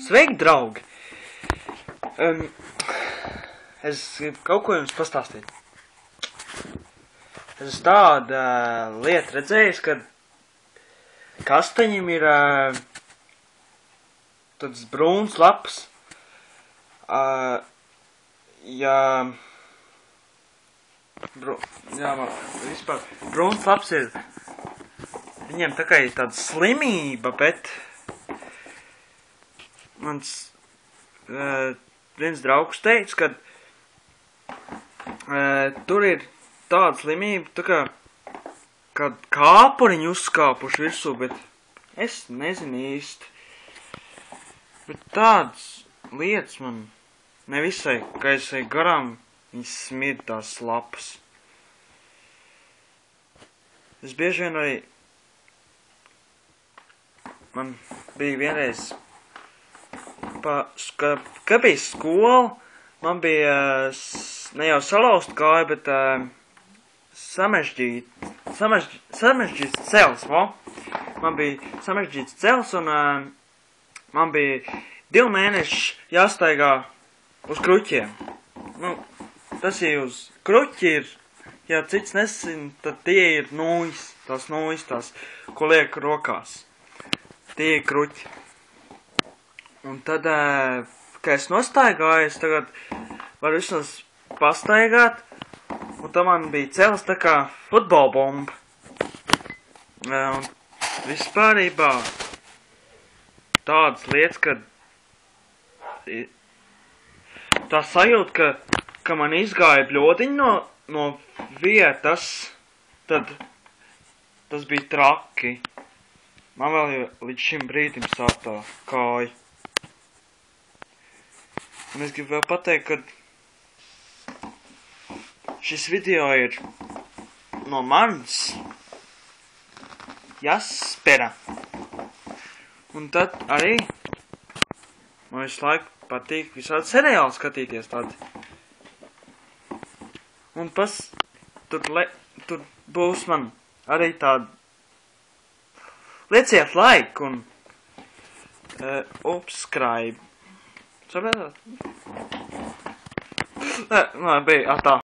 Sveiki, draugi! Es gribu kaut ko jums pastāstīt. Es esmu tādu lietu redzējis, ka kastaņiem ir tāds brūns laps. Vispār brūns laps ir viņiem tā kā ir tāda slimība, bet mans viens draugs teica, ka tur ir tāda slimība, tā kā kad kāpuriņi uzkāpuši virsū, bet es nezinu īsti. Bet tādas lietas man nevisai, ka es eju garām, viņas smird tās lapas. Es bieži vien arī, man bija vienreiz, kad bija skola, man bija ne jau salauzt kāja, bet samežģīts cels, Man bija samežģīts cels, un man bija 2 mēneši jāstaigā uz kruķiem. Tas ir uz kruķi ir, ja cits nesin, tad tie ir nūjas, tās, ko liek rokās. Tie ir kruķi. Un tad, kad es nostaigāju, es tagad varu vismaz pastaigāt, un tad man bija cels tā kā futbola bomba. Un vispārībā tādas lietas, kad tā sajūta, ka man izgāja bļodiņi no vietas, tad tas bija traki. Man vēl līdz šim brīdim sāp tā kāja. Un es gribu vēl pateikt, ka šis video ir no manis Jaspera. Un tad arī man visu laiku patīk visādi seriāli skatīties tādi. Un tur būs man arī tādi lieciet like un subscribe. Saprotat? Nē, bija tā.